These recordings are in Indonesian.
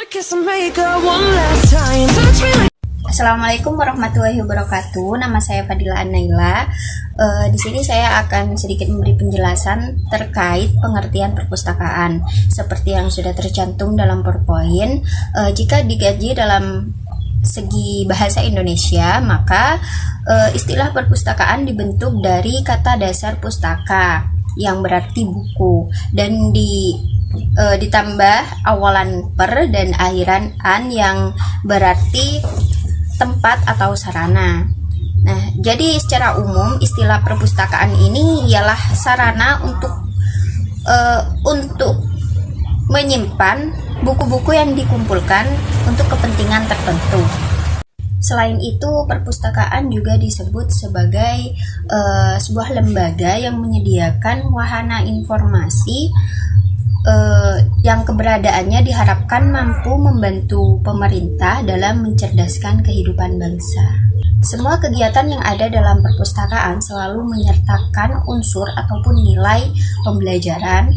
Assalamualaikum warahmatullahi wabarakatuh. Nama saya Fadila Anaila. Di sini saya akan sedikit memberi penjelasan terkait pengertian perpustakaan. Seperti yang sudah tercantum dalam PowerPoint, jika dikaji dalam segi bahasa Indonesia, maka istilah perpustakaan dibentuk dari kata dasar pustaka yang berarti buku dan ditambah awalan per dan akhiran an yang berarti tempat atau sarana. Nah, jadi secara umum istilah perpustakaan ini ialah sarana untuk menyimpan buku-buku yang dikumpulkan untuk kepentingan tertentu. Selain itu, perpustakaan juga disebut sebagai sebuah lembaga yang menyediakan wahana informasi yang keberadaannya diharapkan mampu membantu pemerintah dalam mencerdaskan kehidupan bangsa. Semua kegiatan yang ada dalam perpustakaan selalu menyertakan unsur ataupun nilai pembelajaran.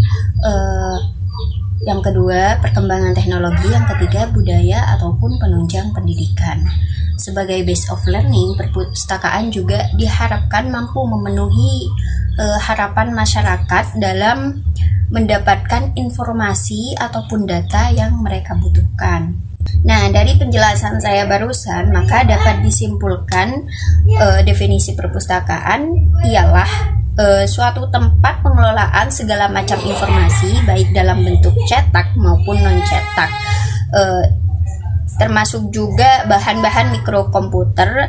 Yang kedua, perkembangan teknologi. Yang ketiga, budaya ataupun penunjang pendidikan. Sebagai base of learning, perpustakaan juga diharapkan mampu memenuhi harapan masyarakat dalam mendapatkan informasi ataupun data yang mereka butuhkan. Nah, dari penjelasan saya barusan, maka dapat disimpulkan definisi perpustakaan ialah suatu tempat pengelolaan segala macam informasi baik dalam bentuk cetak maupun non-cetak, termasuk juga bahan-bahan mikrokomputer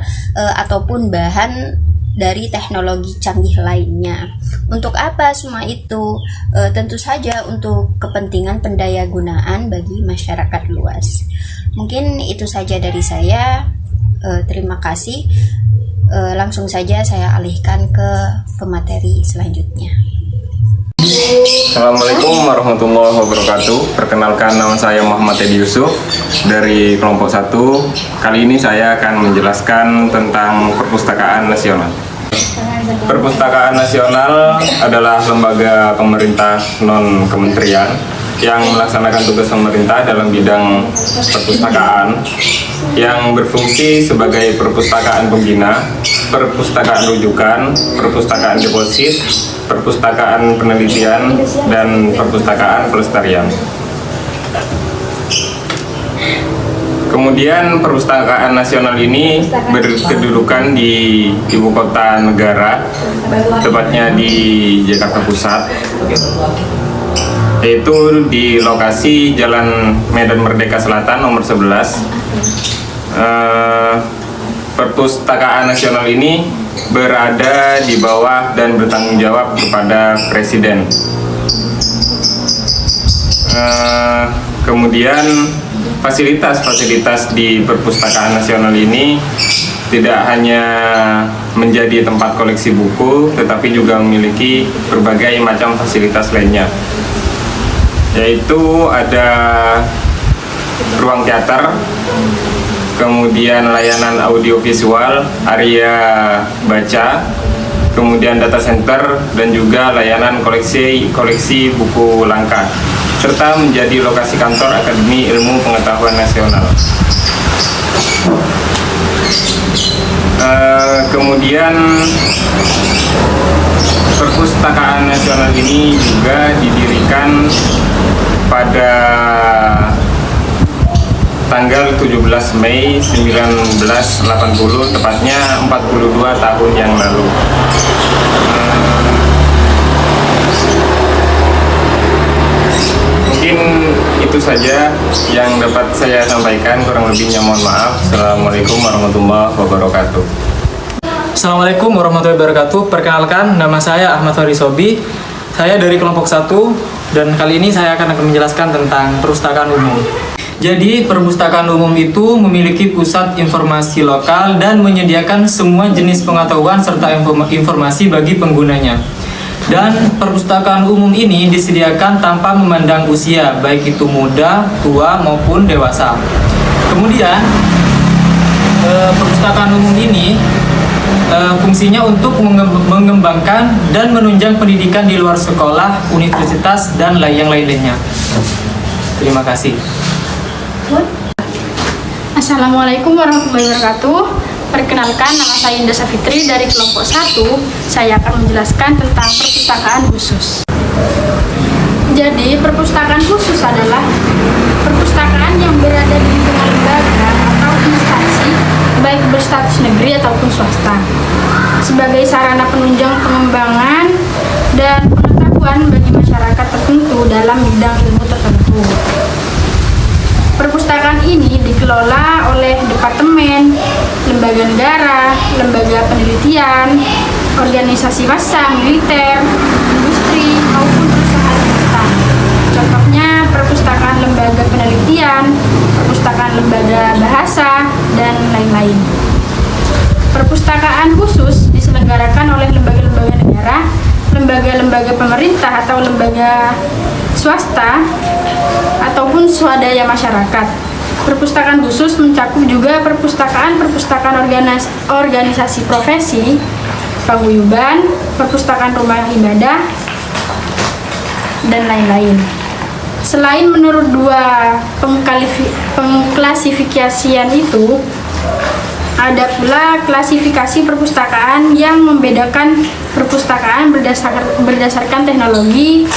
ataupun bahan dari teknologi canggih lainnya. Untuk apa semua itu? Tentu saja untuk kepentingan pendayagunaan bagi masyarakat luas. Mungkin itu saja dari saya. Terima kasih. Langsung saja saya alihkan ke pemateri selanjutnya. Assalamualaikum warahmatullahi wabarakatuh. Perkenalkan, nama saya Muhammad Edi Yusuf dari kelompok 1. Kali ini saya akan menjelaskan tentang perpustakaan nasional. Perpustakaan nasional adalah lembaga pemerintah non-kementerian yang melaksanakan tugas pemerintah dalam bidang perpustakaan, yang berfungsi sebagai perpustakaan pembina, perpustakaan rujukan, perpustakaan deposit, perpustakaan penelitian, dan perpustakaan pelestarian. Kemudian perpustakaan nasional ini berkedudukan di ibu kota negara, tepatnya di Jakarta Pusat, yaitu di lokasi Jalan Medan Merdeka Selatan nomor 11. Perpustakaan nasional ini berada di bawah dan bertanggung jawab kepada Presiden. Kemudian fasilitas-fasilitas di perpustakaan nasional ini tidak hanya menjadi tempat koleksi buku, tetapi juga memiliki berbagai macam fasilitas lainnya, yaitu ada ruang teater, kemudian layanan audiovisual, area baca, kemudian data center, dan juga layanan koleksi buku langka, serta menjadi lokasi kantor Akademi Ilmu Pengetahuan Nasional. Kemudian perpustakaan nasional ini juga didirikan pada tanggal 17 Mei 1980, tepatnya 42 tahun yang lalu. Mungkin itu saja yang dapat saya sampaikan, kurang lebihnya mohon maaf. Assalamualaikum warahmatullahi wabarakatuh. Assalamualaikum warahmatullahi wabarakatuh. Perkenalkan, nama saya Ahmad Farisobi. Saya dari kelompok 1 dan kali ini saya akan menjelaskan tentang perpustakaan umum. Jadi, perpustakaan umum itu memiliki pusat informasi lokal dan menyediakan semua jenis pengetahuan serta informasi bagi penggunanya. Dan perpustakaan umum ini disediakan tanpa memandang usia, baik itu muda, tua, maupun dewasa. Kemudian, perpustakaan umum ini fungsinya untuk mengembangkan dan menunjang pendidikan di luar sekolah, universitas, dan yang lainnya. Terima kasih. Assalamualaikum warahmatullahi wabarakatuh. Perkenalkan, nama saya Indah Safitri dari kelompok 1. Saya akan menjelaskan tentang perpustakaan khusus. Jadi, perpustakaan khusus adalah perpustakaan yang berada di lingkungan lembaga atau instansi, baik berstatus negeri ataupun swasta, sebagai sarana penunjang pengembangan dan pengetahuan bagi masyarakat tertentu dalam bidang ilmu tertentu. Perpustakaan ini dikelola oleh departemen, lembaga negara, lembaga penelitian, organisasi massa, militer, industri, maupun perusahaan swasta. Contohnya perpustakaan lembaga penelitian, perpustakaan lembaga bahasa, dan lain-lain. Perpustakaan khusus diselenggarakan oleh lembaga-lembaga negara, lembaga-lembaga pemerintah atau lembaga swasta, ataupun swadaya masyarakat. Perpustakaan khusus mencakup juga perpustakaan organisasi profesi, paguyuban, perpustakaan rumah ibadah, dan lain-lain. Selain menurut dua pengklasifikasian itu, ada pula klasifikasi perpustakaan yang membedakan perpustakaan berdasarkan teknologi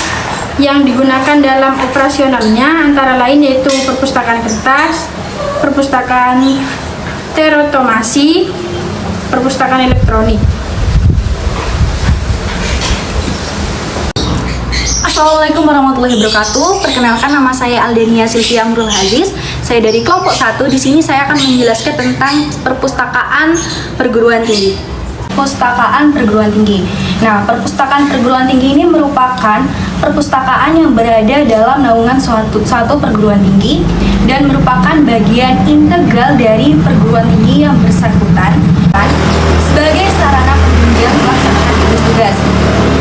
yang digunakan dalam operasionalnya, antara lain yaitu perpustakaan kertas, perpustakaan terotomasi, perpustakaan elektronik. Assalamualaikum warahmatullahi wabarakatuh. Perkenalkan, nama saya Aldenia Sylvia Amrul Haziz. Saya dari kelompok 1. Di sini saya akan menjelaskan tentang perpustakaan perguruan tinggi. Perpustakaan perguruan tinggi. Nah, perpustakaan perguruan tinggi ini merupakan perpustakaan yang berada dalam naungan suatu perguruan tinggi dan merupakan bagian integral dari perguruan tinggi yang bersangkutan sebagai sarana penunjang melaksanakan tugas-tugas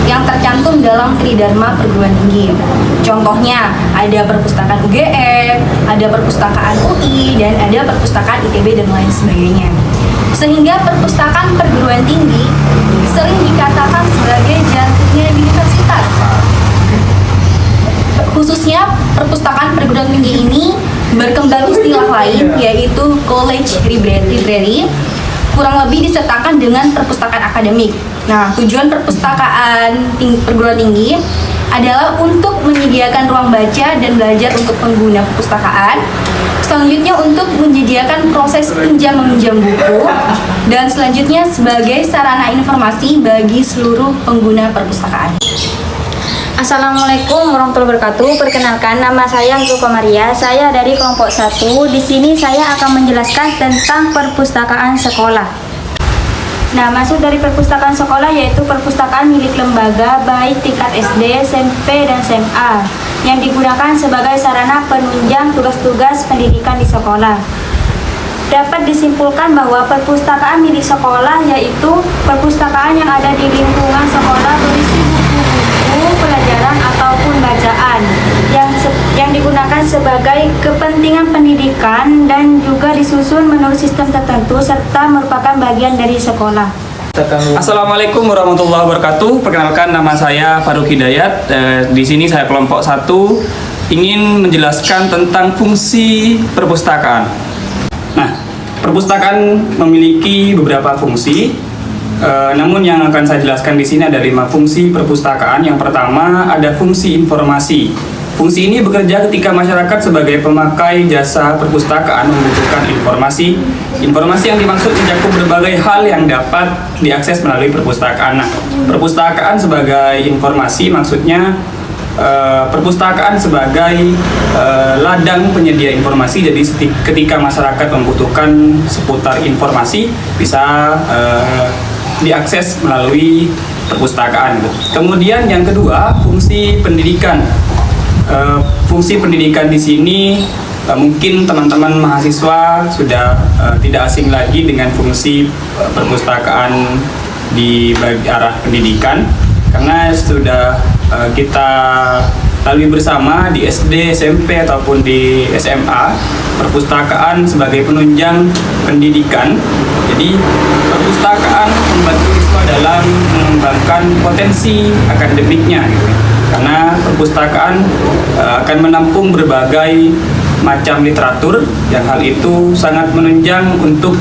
yang tercantum dalam Tridharma perguruan tinggi. Contohnya, ada perpustakaan UGM, ada perpustakaan UI, dan ada perpustakaan ITB dan lain sebagainya. Sehingga perpustakaan perguruan tinggi sering dikatakan sebagai jantungnya universitas. Khususnya perpustakaan perguruan tinggi ini berkembang istilah lain, yaitu college library, kurang lebih disertakan dengan perpustakaan akademik. Nah, tujuan perpustakaan perguruan tinggi adalah untuk menyediakan ruang baca dan belajar untuk pengguna perpustakaan. Selanjutnya untuk menyediakan proses pinjam-meminjam buku, dan selanjutnya sebagai sarana informasi bagi seluruh pengguna perpustakaan. Assalamualaikum warahmatullahi wabarakatuh. Perkenalkan, nama saya Zuko Maria. Saya dari kelompok 1. Di sini saya akan menjelaskan tentang perpustakaan sekolah. Nah, maksud dari perpustakaan sekolah yaitu perpustakaan milik lembaga baik tingkat SD, SMP, dan SMA yang digunakan sebagai sarana penunjang tugas-tugas pendidikan di sekolah. Dapat disimpulkan bahwa perpustakaan milik sekolah yaitu perpustakaan yang ada di lingkungan sekolah berisi buku-buku pelajaran ataupun bacaan yang digunakan sebagai kepentingan pendidikan dan juga disusun menurut sistem tertentu serta merupakan bagian dari sekolah. Assalamualaikum warahmatullahi wabarakatuh. Perkenalkan, nama saya Faruk Hidayat. Di sini saya kelompok 1 ingin menjelaskan tentang fungsi perpustakaan. Nah, perpustakaan memiliki beberapa fungsi. Namun yang akan saya jelaskan di sini ada 5 fungsi perpustakaan. Yang pertama ada fungsi informasi. Fungsi ini bekerja ketika masyarakat sebagai pemakai jasa perpustakaan membutuhkan informasi. Informasi yang dimaksud mencakup berbagai hal yang dapat diakses melalui perpustakaan. Nah, perpustakaan sebagai informasi maksudnya perpustakaan sebagai ladang penyedia informasi. Jadi ketika masyarakat membutuhkan seputar informasi bisa diakses melalui perpustakaan. Kemudian yang kedua, fungsi pendidikan. Fungsi pendidikan di sini mungkin teman-teman mahasiswa sudah tidak asing lagi dengan fungsi perpustakaan di arah pendidikan, karena sudah kita lalui bersama di SD, SMP ataupun di SMA, perpustakaan sebagai penunjang pendidikan. Jadi perpustakaan membantu siswa dalam mengembangkan potensi akademiknya gitu. Karena perpustakaan akan menampung berbagai macam literatur, yang hal itu sangat menunjang untuk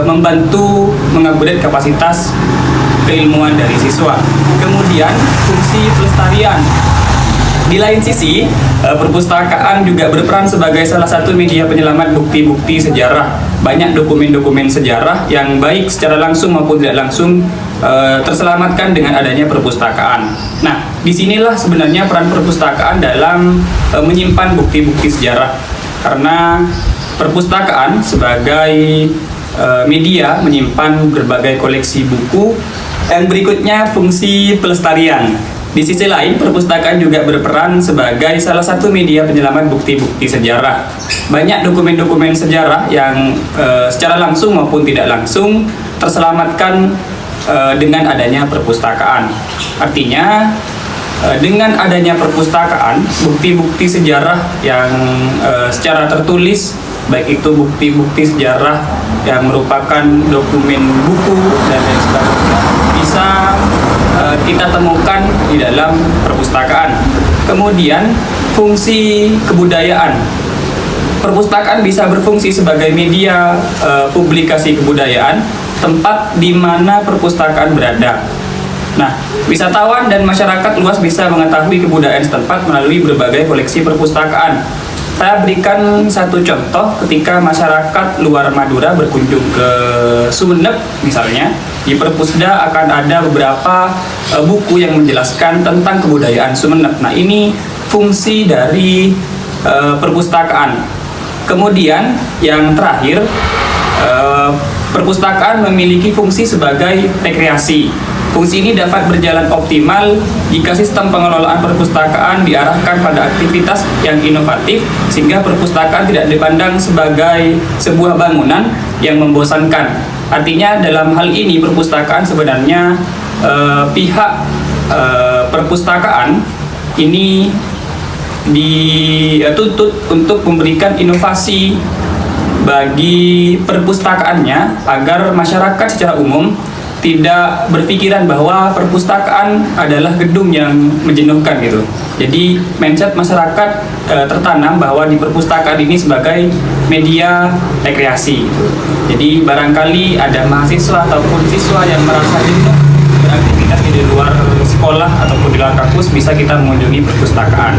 membantu mengupgrade kapasitas keilmuan dari siswa. Kemudian fungsi pelestarian. Di lain sisi, perpustakaan juga berperan sebagai salah satu media penyelamat bukti-bukti sejarah. Banyak dokumen-dokumen sejarah yang baik secara langsung maupun tidak langsung terselamatkan dengan adanya perpustakaan. Nah, disinilah sebenarnya peran perpustakaan dalam menyimpan bukti-bukti sejarah. Karena perpustakaan sebagai media menyimpan berbagai koleksi buku. Yang berikutnya, fungsi pelestarian. Di sisi lain, perpustakaan juga berperan sebagai salah satu media penyelamat bukti-bukti sejarah. Banyak dokumen-dokumen sejarah yang secara langsung maupun tidak langsung terselamatkan dengan adanya perpustakaan. Artinya, dengan adanya perpustakaan, bukti-bukti sejarah yang secara tertulis, baik itu bukti-bukti sejarah yang merupakan dokumen buku dan lain sebagainya, bisa kita temukan di dalam perpustakaan. Kemudian fungsi kebudayaan. Perpustakaan bisa berfungsi sebagai media publikasi kebudayaan, tempat di mana perpustakaan berada. Nah, wisatawan dan masyarakat luas bisa mengetahui kebudayaan setempat melalui berbagai koleksi perpustakaan. Saya berikan satu contoh ketika masyarakat luar Madura berkunjung ke Sumeneb misalnya, di Perpusda akan ada beberapa buku yang menjelaskan tentang kebudayaan Sumeneb. Nah, ini fungsi dari perpustakaan. Kemudian yang terakhir, perpustakaan memiliki fungsi sebagai rekreasi. Fungsi ini dapat berjalan optimal jika sistem pengelolaan perpustakaan diarahkan pada aktivitas yang inovatif, sehingga perpustakaan tidak dipandang sebagai sebuah bangunan yang membosankan. Artinya dalam hal ini perpustakaan sebenarnya pihak perpustakaan ini dituntut untuk memberikan inovasi bagi perpustakaannya agar masyarakat secara umum tidak berpikiran bahwa perpustakaan adalah gedung yang menjenuhkan gitu. Jadi mindset masyarakat tertanam bahwa di perpustakaan ini sebagai media rekreasi gitu. Jadi barangkali ada mahasiswa ataupun siswa yang merasa jenuh beraktivitas di luar sekolah ataupun di luar kampus, bisa kita mengunjungi perpustakaan.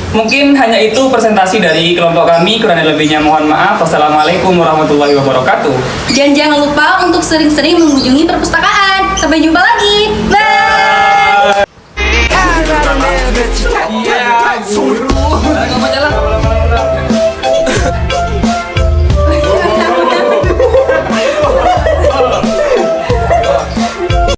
Mungkin hanya itu presentasi dari kelompok kami, kurang lebihnya mohon maaf. Wassalamualaikum warahmatullahi wabarakatuh. Dan jangan lupa untuk sering-sering mengunjungi perpustakaan. Sampai jumpa lagi. Bye.